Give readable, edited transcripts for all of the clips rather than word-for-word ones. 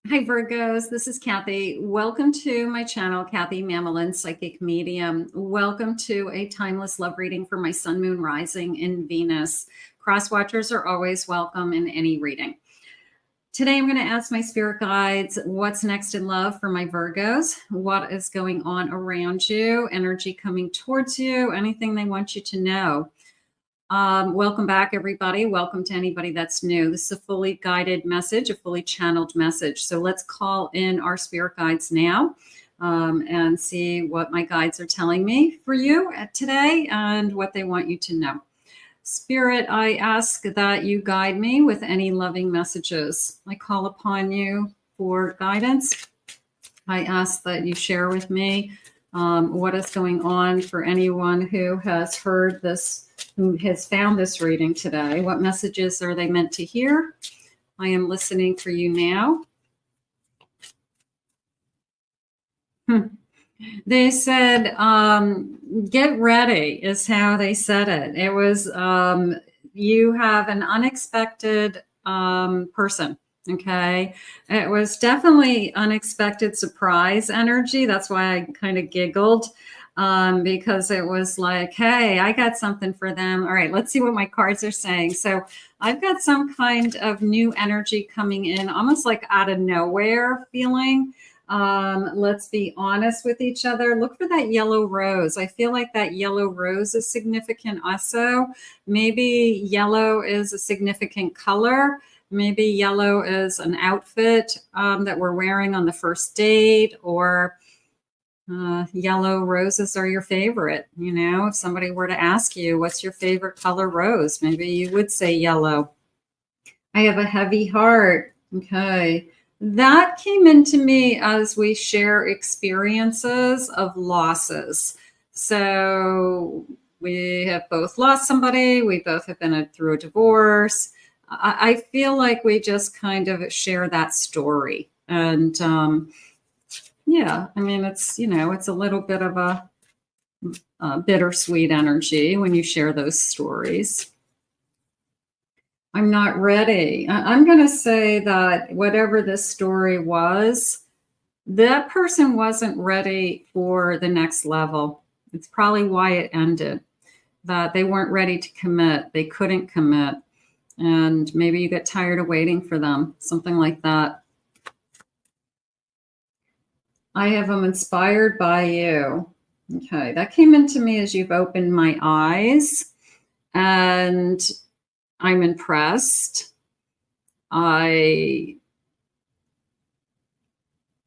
Hi Virgos, this is Kathy. Welcome to my channel, Kathy Mamolen, Psychic Medium. Welcome to a timeless love reading for my Sun, Moon, Rising in Venus. Cross watchers are always welcome in any reading. Today I'm going to ask my spirit guides what's next in love for my Virgos, what is going on around you, energy coming towards you, anything they want you to know. Welcome back, everybody. Welcome to anybody that's new. This is a fully guided message, a fully channeled message. So let's call in our spirit guides now and see what my guides are telling me for you today and what they want you to know. Spirit, I ask that you guide me with any loving messages. I call upon you for guidance. I ask that you share with me what is going on for anyone who has heard this, who has found this reading today. What messages are they meant to hear? I am listening for you now. They said, get ready is how they said it. It was, you have an unexpected person. Okay. It was definitely unexpected surprise energy. That's why I kind of giggled. Because it was like, hey, I got something for them. All right, let's see what my cards are saying. So I've got some kind of new energy coming in, almost like out of nowhere feeling. Let's be honest with each other. Look for that yellow rose. I feel like that yellow rose is significant also. Maybe yellow is a significant color. Maybe yellow is an outfit that we're wearing on the first date, or yellow roses are your favorite. You know, if somebody were to ask you, what's your favorite color rose? Maybe you would say yellow. I have a heavy heart. Okay. That came into me as we share experiences of losses. So we have both lost somebody. We both have been through a divorce. I feel like we just kind of share that story. And, yeah, I mean, it's, you know, it's a little bit of a bittersweet energy when you share those stories. I'm not ready. I'm going to say that whatever this story was, that person wasn't ready for the next level. It's probably why it ended, that they weren't ready to commit. They couldn't commit. And maybe you get tired of waiting for them, something like that. I have them inspired by you. Okay, that came into me as you've opened my eyes, and I'm impressed. A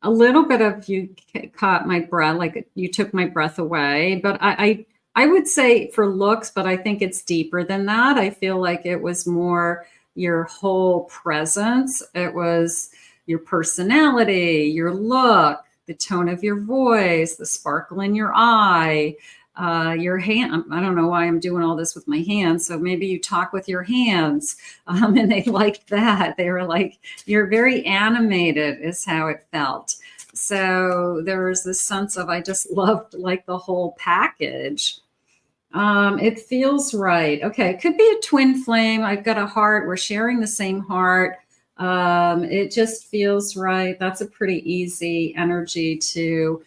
little bit of you caught my breath, like you took my breath away, but I would say for looks, but I think it's deeper than that. I feel like it was more your whole presence. It was your personality, your look, the tone of your voice, the sparkle in your eye, your hand. I don't know why I'm doing all this with my hands. So maybe you talk with your hands, and they liked that. They were like, you're very animated is how it felt. So there was this sense of, I just loved like the whole package. It feels right. Okay. It could be a twin flame. I've got a heart. We're sharing the same heart. It just feels right. That's a pretty easy energy to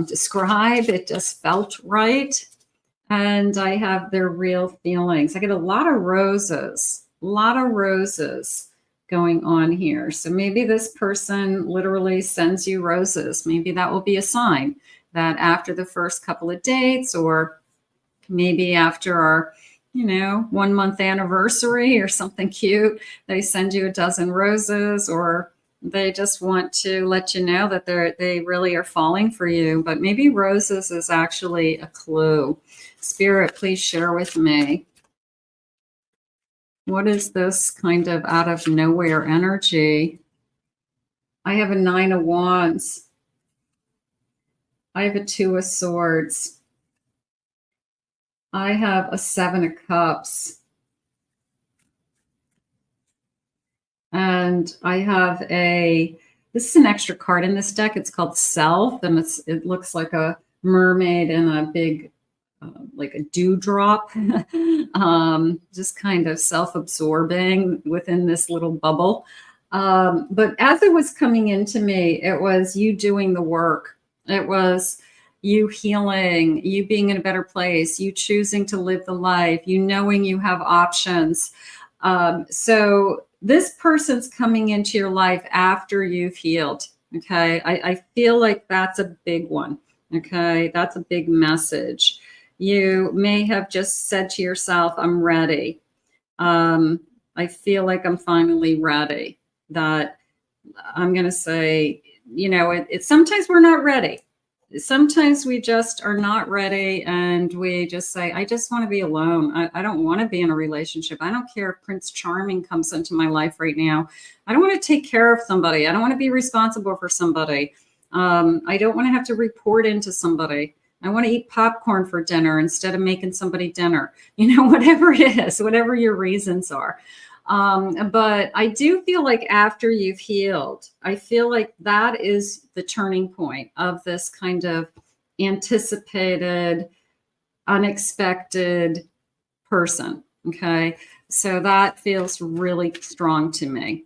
describe. It just felt right. And I have their real feelings. I get a lot of roses going on here. So maybe this person literally sends you roses. Maybe that will be a sign that after the first couple of dates, or maybe after our 1 month anniversary or something cute, they send you a dozen roses, or they just want to let you know that they really are falling for you. But maybe roses is actually a clue. Spirit, please share with me. What is this kind of out of nowhere energy? I have a 9 of Wands. I have a 2 of Swords. I have a 7 of Cups. And I have this is an extra card in this deck. It's called Self, and it looks like a mermaid and a big, like a dewdrop, just kind of self-absorbing within this little bubble. But as it was coming into me, it was you doing the work. It was you healing, you being in a better place, you choosing to live the life, you knowing you have options. So this person's coming into your life after you've healed. Okay. I feel like that's a big one. Okay. That's a big message. You may have just said to yourself, I'm ready. I feel like I'm finally ready. That I'm going to say, you know, it's sometimes we're not ready. Sometimes we just are not ready and we just say, I just want to be alone. I don't want to be in a relationship. I don't care if Prince Charming comes into my life right now. I don't want to take care of somebody. I don't want to be responsible for somebody. I don't want to have to report into somebody. I want to eat popcorn for dinner instead of making somebody dinner, you know, whatever it is, whatever your reasons are. But I do feel like after you've healed, I feel like that is the turning point of this kind of anticipated, unexpected person. Okay. So that feels really strong to me.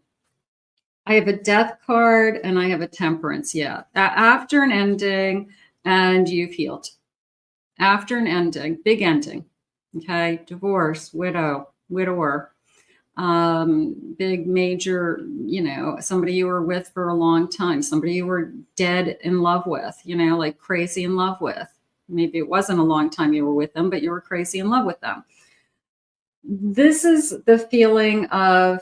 I have a death card and I have a temperance. Yeah. After an ending and you've healed. After an ending, big ending. Okay. Divorce, widow, widower. Big major, you know, somebody you were with for a long time, somebody you were dead in love with, you know, like crazy in love with. Maybe it wasn't a long time you were with them, but you were crazy in love with them. This is the feeling of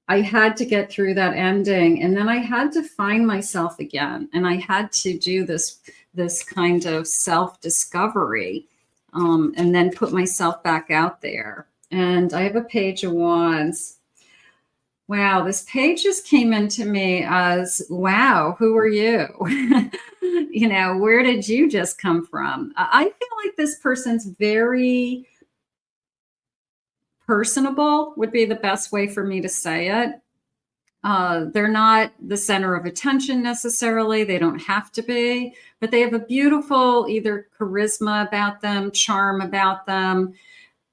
I had to get through that ending, and then I had to find myself again, and I had to do this kind of self-discovery, and then put myself back out there. And I have a page of wands. Wow, this page just came into me as, wow, who are you? You know, where did you just come from? I feel like this person's very personable, would be the best way for me to say it. They're not the center of attention necessarily. They don't have to be, but they have a beautiful either charisma about them, charm about them.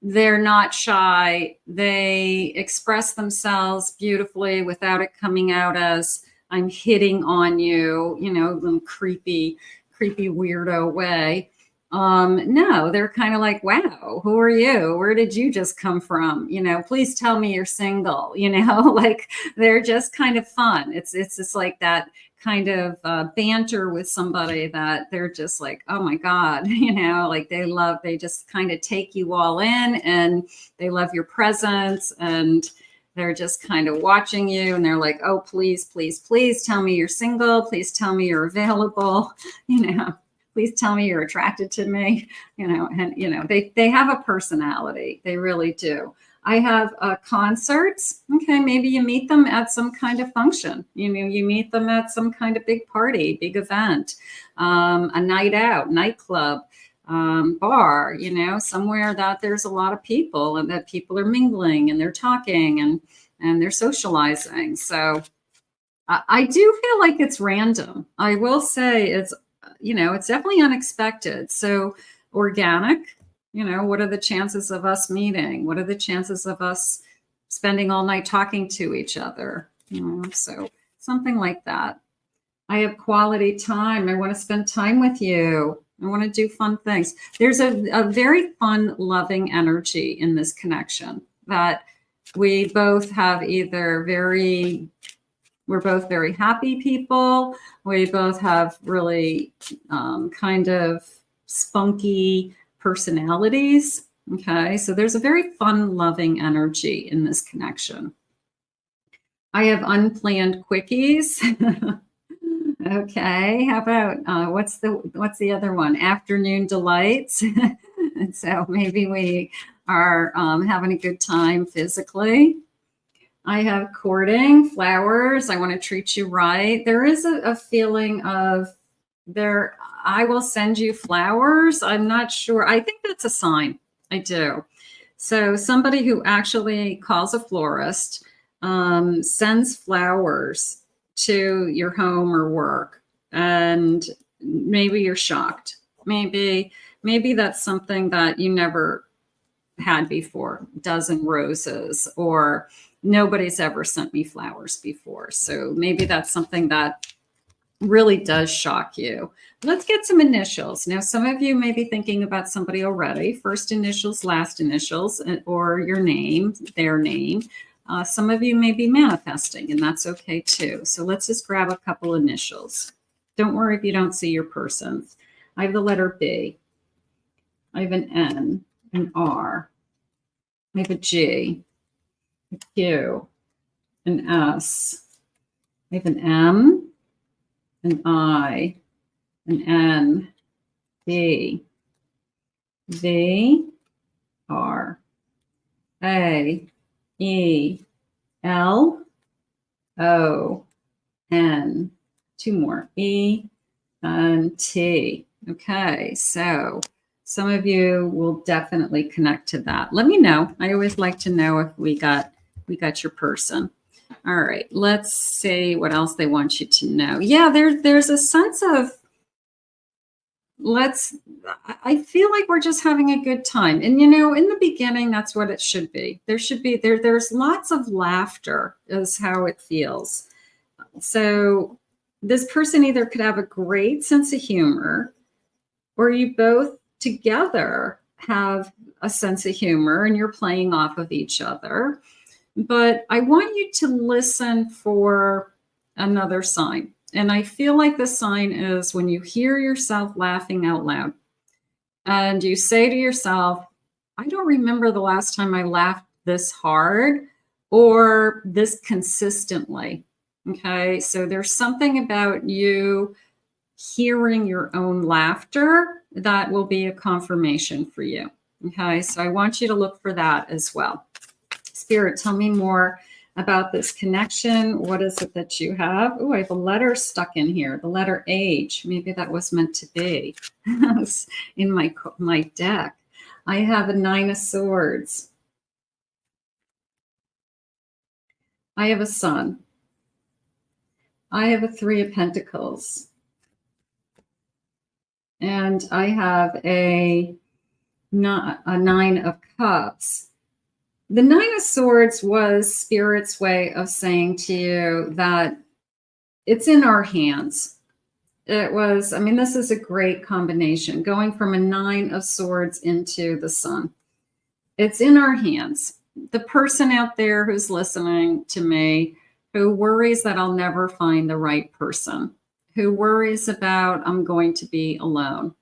They're not shy. They express themselves beautifully without it coming out as I'm hitting on you, you know, in a creepy weirdo way. No, they're kind of like, wow, who are you? Where did you just come from? You know, please tell me you're single, you know, like they're just kind of fun. It's just like that kind of banter with somebody that they're just like, oh my God, you know, like they just kind of take you all in and they love your presence and they're just kind of watching you and they're like, oh, please, please, please tell me you're single. Please tell me you're available, you know. Please tell me you're attracted to me, you know, and, you know, they have a personality. They really do. I have concerts. Okay. Maybe you meet them at some kind of function. You know, you meet them at some kind of big party, big event, a night out, nightclub, bar, you know, somewhere that there's a lot of people and that people are mingling and they're talking and they're socializing. So I do feel like it's random. I will say it's, you know, it's definitely unexpected. So organic, you know, what are the chances of us meeting? What are the chances of us spending all night talking to each other? You know, so something like that. I have quality time. I want to spend time with you. I want to do fun things. There's a very fun, loving energy in this connection that we both have either we're both very happy people. We both have really kind of spunky personalities. Okay, so there's a very fun, loving energy in this connection. I have unplanned quickies. Okay, how about what's the other one? Afternoon delights. And so maybe we are having a good time physically. I have courting, flowers. I want to treat you right. There is a feeling of I will send you flowers. I'm not sure. I think that's a sign. I do. So somebody who actually calls a florist, sends flowers to your home or work, and maybe you're shocked. Maybe that's something that you never had before. Dozen roses or Nobody's ever sent me flowers before. So maybe that's something that really does shock you. Let's get some initials. Now, some of you may be thinking about somebody already, first initials, last initials, or your name, their name. Some of you may be manifesting, and that's okay too. So let's just grab a couple initials. Don't worry if you don't see your persons. I have the letter B. I have an N, an R. I have a G, a Q, an S. I have an M, an I, an N, D, V, R, A, E, L, O, N, two more, E, and T. Okay, so some of you will definitely connect to that. Let me know. I always like to know if we got your person. All right, let's see what else they want you to know. Yeah, there's a sense of I feel like we're just having a good time. And in the beginning, that's what it should be. There's lots of laughter is how it feels. So this person either could have a great sense of humor, or you both together have a sense of humor and you're playing off of each other. But I want you to listen for another sign. And I feel like the sign is when you hear yourself laughing out loud and you say to yourself, I don't remember the last time I laughed this hard or this consistently. Okay, so there's something about you hearing your own laughter that will be a confirmation for you. Okay, so I want you to look for that as well. Spirit, tell me more about this connection. What is it that you have? Oh, I have a letter stuck in here. The letter H. Maybe that was meant to be in my deck. I have a 9 of Swords. I have a Sun. I have a 3 of Pentacles. And I have a 9 of Cups. The 9 of Swords was Spirit's way of saying to you that it's in our hands. It was, this is a great combination, going from a 9 of Swords into the Sun. It's in our hands. The person out there who's listening to me, who worries that I'll never find the right person, who worries about I'm going to be alone.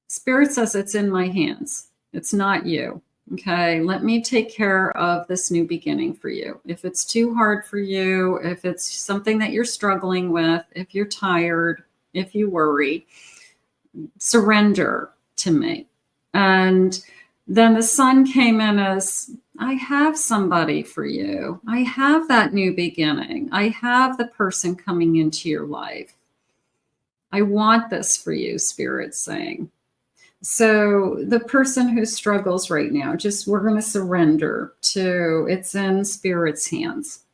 Spirit says it's in my hands. It's not you. Okay, let me take care of this new beginning for you. If it's too hard for you, if it's something that you're struggling with, if you're tired, if you worry, surrender to me. And then the Sun came in as, I have somebody for you. I have that new beginning. I have the person coming into your life. I want this for you, Spirit's saying. So the person who struggles right now, we're going to surrender to, it's in Spirit's hands.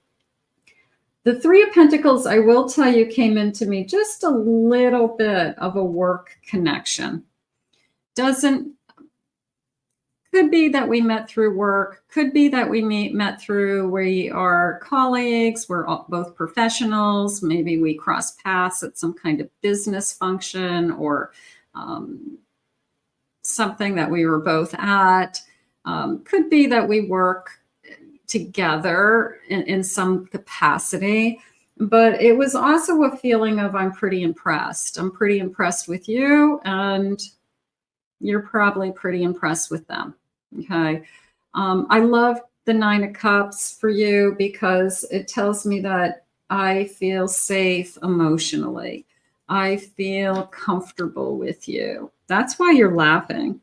The 3 of Pentacles, I will tell you, came into me just a little bit of a work connection. Could be that we met through work, could be that we met through, we are colleagues, we're both professionals, maybe we cross paths at some kind of business function or something that we were both at. Could be that we work together in some capacity, but it was also a feeling of I'm pretty impressed. I'm pretty impressed with you, and you're probably pretty impressed with them. Okay. I love the 9 of Cups for you because it tells me that I feel safe emotionally. I feel comfortable with you. That's why you're laughing,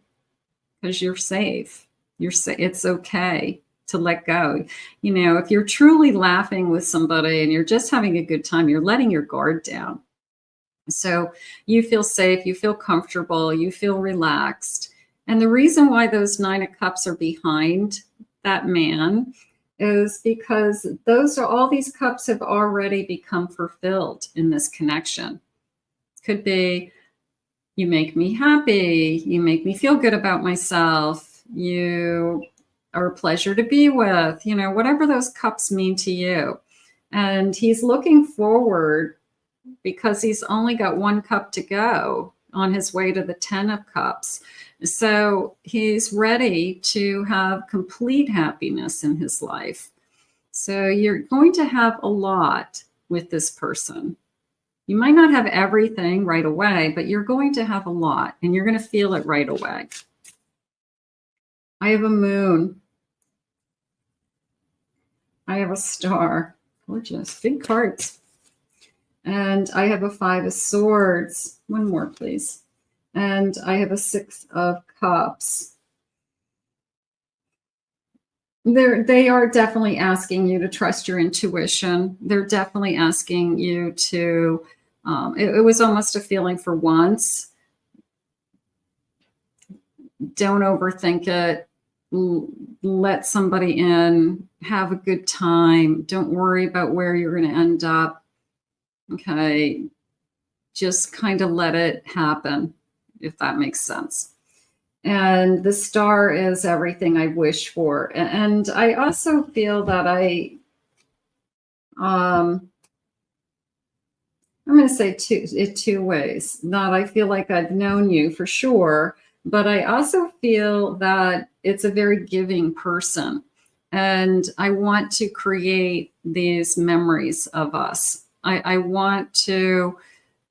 because you're safe. It's okay to let go. If you're truly laughing with somebody and you're just having a good time, you're letting your guard down. So you feel safe, you feel comfortable, you feel relaxed. And the reason why those 9 of Cups are behind that man is because all these cups have already become fulfilled in this connection. Could be, you make me happy, you make me feel good about myself, you or a pleasure to be with, you know, whatever those cups mean to you. And he's looking forward because he's only got one cup to go on his way to the 10 of cups. So he's ready to have complete happiness in his life. So you're going to have a lot with this person. You might not have everything right away, but you're going to have a lot and you're going to feel it right away. I have a moon. I have a star. Gorgeous. Big cards. And I have a 5 of swords. One more, please. And I have a 6 of cups. They are definitely asking you to trust your intuition. They're definitely asking you to, it was almost a feeling for once. Don't overthink it. Let somebody in. Have a good time. Don't worry about where you're going to end up. Okay, just kind of let it happen, if that makes sense. And the star is everything I wish for. And I also feel that I'm going to say two ways. That I feel like I've known you for sure, but I also feel that it's a very giving person. And I want to create these memories of us. I want to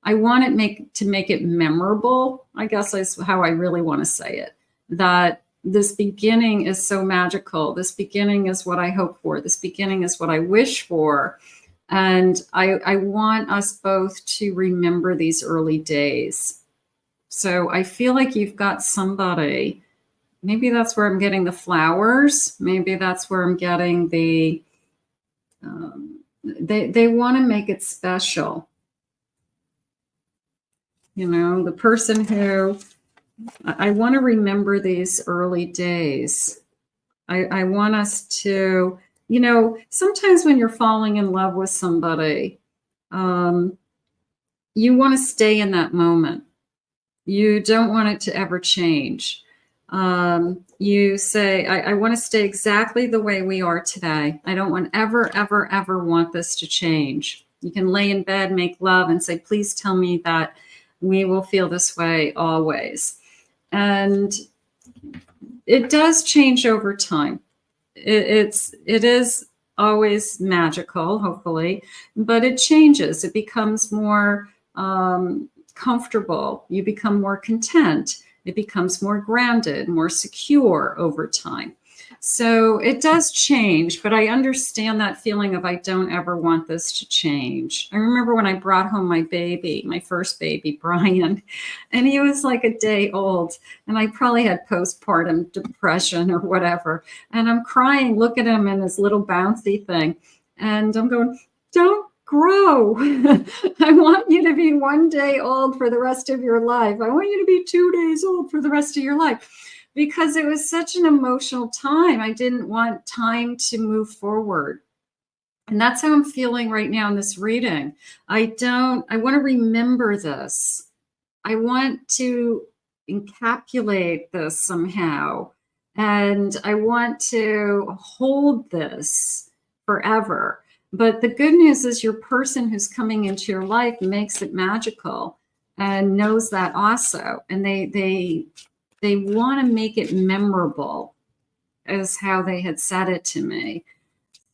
make it memorable, I guess is how I really want to say it. That this beginning is so magical. This beginning is what I hope for. This beginning is what I wish for. And I want us both to remember these early days. So I feel like you've got somebody, maybe that's where I'm getting the flowers. Maybe that's where I'm getting the, they want to make it special. You know, the person who, I want to remember these early days. I want us to, you know, sometimes when you're falling in love with somebody, you want to stay in that moment. You don't want it to ever change. You say, I want to stay exactly the way we are today. I don't want ever want this to change. You can lay in bed, make love, and say, please tell me that we will feel this way always. And it does change over time. It is always magical, hopefully, but it changes. It becomes more comfortable. You become more content. It becomes more grounded, more secure over time. So it does change, but I understand that feeling of I don't ever want this to change. I remember when I brought home my baby, my first baby, Brian, and he was like a day old, and I probably had postpartum depression or whatever. And I'm crying, look at him in his little bouncy thing. And I'm going, don't grow. I want you to be 1 day old for the rest of your life. I want you to be 2 days old for the rest of your life. Because it was such an emotional time. I didn't want time to move forward. And that's how I'm feeling right now in this reading. I want to remember this. I want to encapsulate this somehow. And I want to hold this forever. But the good news is your person who's coming into your life makes it magical and knows that also. And they want to make it memorable, is how they had said it to me.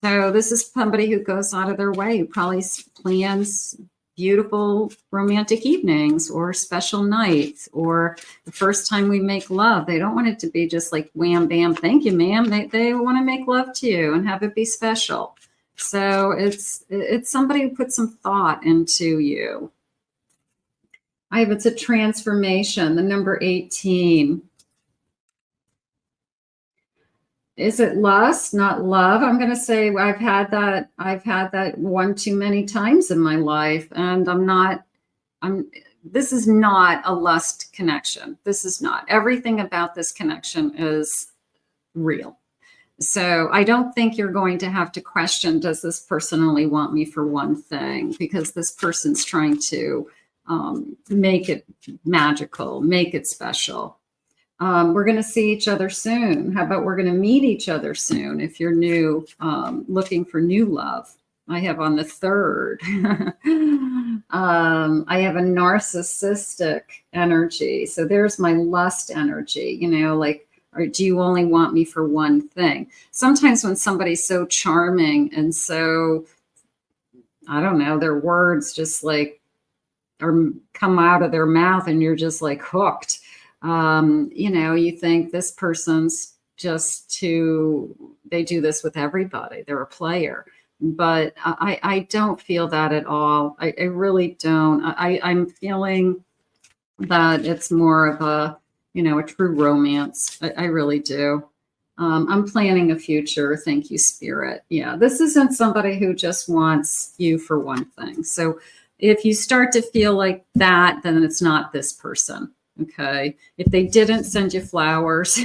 So this is somebody who goes out of their way, who probably plans beautiful romantic evenings or special nights or the first time we make love. They don't want it to be just like wham, bam, thank you, ma'am. They want to make love to you and have it be special. So it's somebody who puts some thought into you. It's a transformation, the number 18. Is it lust, not love? I'm going to say I've had that one too many times in my life, and this is not a lust connection. This is not. Everything about this connection is real. So I don't think you're going to have to question, does this person only want me for one thing? Because this person's trying to make it magical, make it special. We're going to see each other soon. How about we're going to meet each other soon if you're new, looking for new love. I have on the 3rd. I have a narcissistic energy. So there's my lust energy, you know, like, or do you only want me for one thing? Sometimes when somebody's so charming and so, I don't know, their words just like or come out of their mouth and you're just like hooked. You know, you think this person's they do this with everybody. They're a player. But I don't feel that at all. I really don't. I'm feeling that it's more of a, you know, a true romance. I really do. I'm planning a future. Thank you, Spirit. Yeah, this isn't somebody who just wants you for one thing. So if you start to feel like that, then it's not this person. Okay. If they didn't send you flowers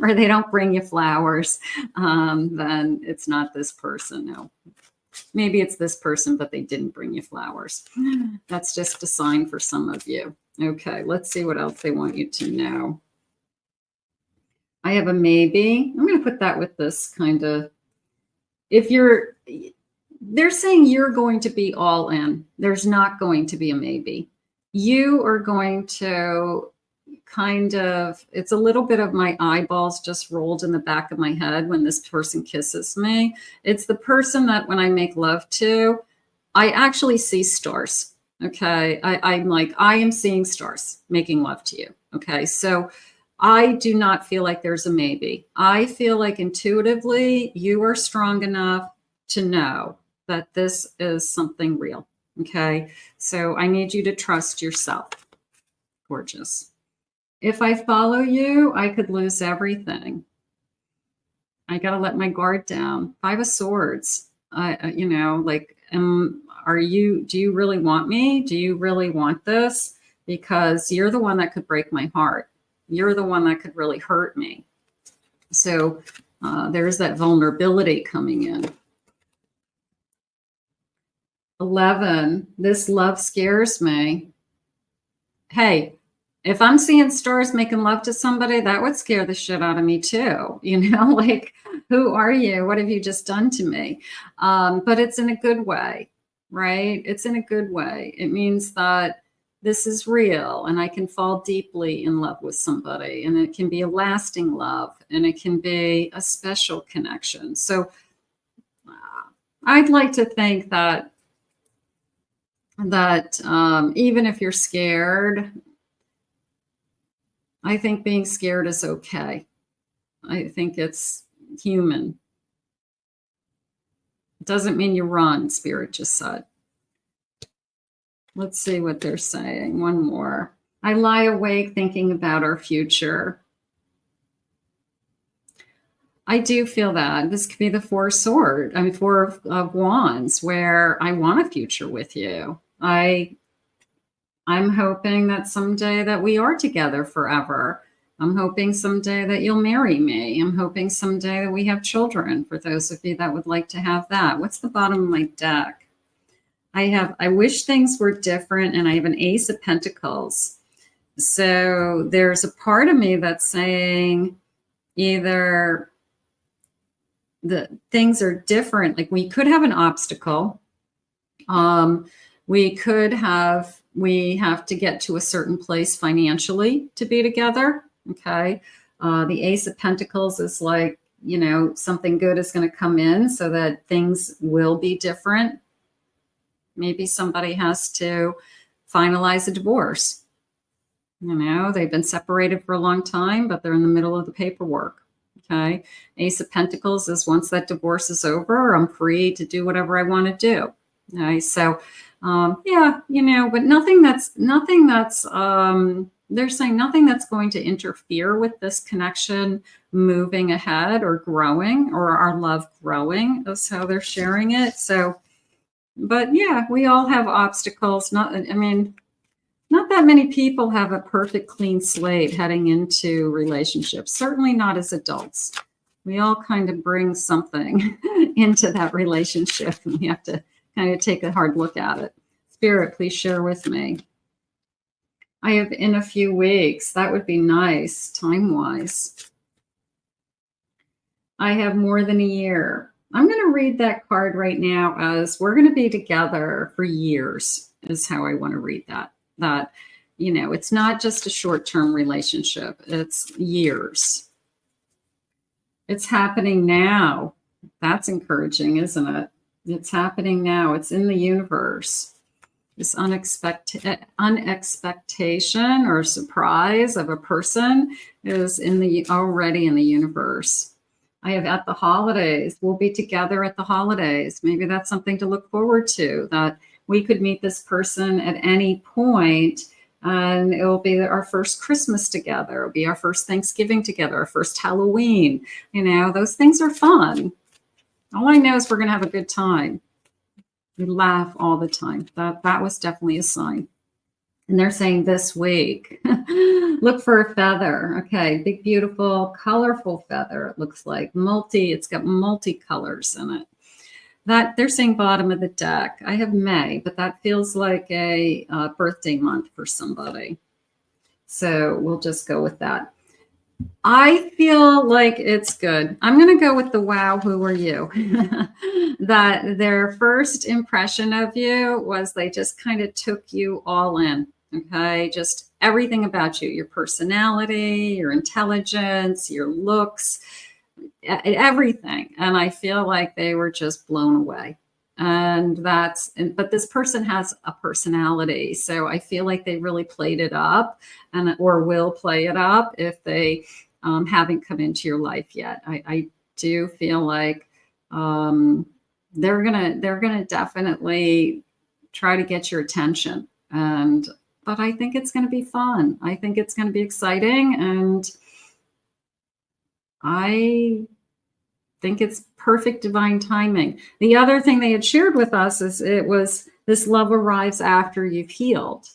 or they don't bring you flowers, then it's not this person. No, maybe it's this person, but they didn't bring you flowers. That's just a sign for some of you. Okay. Let's see what else they want you to know. I have a maybe. I'm going to put that with this kind of, they're saying you're going to be all in. There's not going to be a maybe. You are going to kind of, it's a little bit of my eyeballs just rolled in the back of my head when this person kisses me. It's the person that when I make love to, I actually see stars. Okay. I'm like, I am seeing stars making love to you. Okay. So I do not feel like there's a maybe. I feel like intuitively you are strong enough to know that this is something real. Okay. So I need you to trust yourself. Gorgeous. If I follow you, I could lose everything. I got to let my guard down. 5 of Swords. You know, like, do you really want me? Do you really want this? Because you're the one that could break my heart. You're the one that could really hurt me. So there's that vulnerability coming in. 11, this love scares me. Hey, if I'm seeing stars making love to somebody, that would scare the shit out of me too. You know, like, who are you? What have you just done to me? But it's in a good way, right? It's in a good way. It means that this is real and I can fall deeply in love with somebody, and it can be a lasting love and it can be a special connection. So I'd like to think that even if you're scared, I think being scared is okay. I think it's human. It doesn't mean you run, Spirit just said. Let's see what they're saying. One more. I lie awake thinking about our future. I do feel that. This could be the 4 of Wands, where I want a future with you. I'm hoping that someday that we are together forever. I'm hoping someday that you'll marry me. I'm hoping someday that we have children, for those of you that would like to have that. What's the bottom of my deck? I wish things were different, and I have an Ace of Pentacles. So there's a part of me that's saying either the things are different. Like, we could have an obstacle. We have to get to a certain place financially to be together. Okay. The Ace of Pentacles is like, you know, something good is going to come in so that things will be different. Maybe somebody has to finalize a divorce. You know, they've been separated for a long time, but they're in the middle of the paperwork. Okay. Ace of Pentacles is once that divorce is over, I'm free to do whatever I want to do. Okay. So, yeah, you know, but they're saying nothing that's going to interfere with this connection moving ahead or growing, or our love growing, is how they're sharing it. So, but yeah, we all have obstacles. Not that many people have a perfect clean slate heading into relationships, certainly not as adults. We all kind of bring something into that relationship, and we have to kind of take a hard look at it. Spirit, please share with me. I have in a few weeks. That would be nice, time-wise. I have more than a year. I'm going to read that card right now as we're going to be together for years, is how I want to read that. That, you know, it's not just a short-term relationship. It's years. It's happening now. That's encouraging, isn't it? It's happening now. It's in the universe. This unexpectation or surprise of a person is already in the universe. I have at the holidays. We'll be together at the holidays. Maybe that's something to look forward to, that we could meet this person at any point, and it will be our first Christmas together. It'll be our first Thanksgiving together, our first Halloween. You know, those things are fun. All I know is we're going to have a good time. We laugh all the time. That was definitely a sign. And they're saying this week, look for a feather. Okay, big, beautiful, colorful feather. It looks like it's got multi-colors in it. That they're saying bottom of the deck. I have May, but that feels like a birthday month for somebody. So we'll just go with that. I feel like it's good. I'm going to go with the wow, who are you? That their first impression of you was they just kind of took you all in. Okay, just everything about you, your personality, your intelligence, your looks, everything. And I feel like they were just blown away. But this person has a personality. So I feel like they really played it up or will play it up if they haven't come into your life yet. I do feel like they're gonna definitely try to get your attention. But I think it's going to be fun. I think it's going to be exciting. And I think it's perfect divine timing. The other thing they had shared with us is it was this love arrives after you've healed.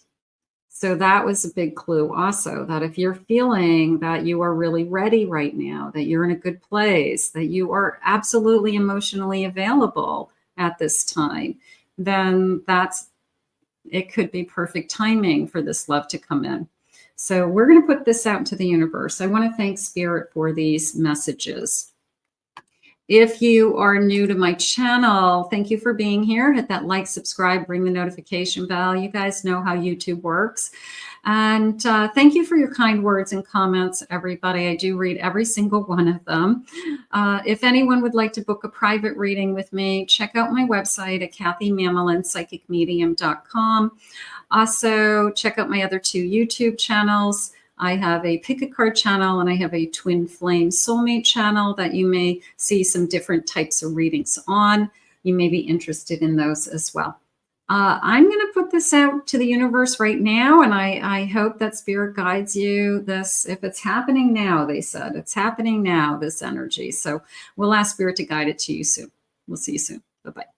So that was a big clue also, that if you're feeling that you are really ready right now, that you're in a good place, that you are absolutely emotionally available at this time, then it could be perfect timing for this love to come in. So we're going to put this out into the universe. I want to thank Spirit for these messages. If you are new to my channel, thank you for being here. Hit that like, subscribe, ring the notification bell. You guys know how YouTube works. And thank you for your kind words and comments, everybody. I do read every single one of them. If anyone would like to book a private reading with me, check out my website at KathyMamolen.psychicmedium.com. Also, check out my other 2 YouTube channels. I have a Pick a Card channel and I have a Twin Flame Soulmate channel that you may see some different types of readings on. You may be interested in those as well. I'm going to put this out to the universe right now, and I hope that Spirit guides you. This, if it's happening now, they said, it's happening now, this energy. So we'll ask Spirit to guide it to you soon. We'll see you soon. Bye-bye.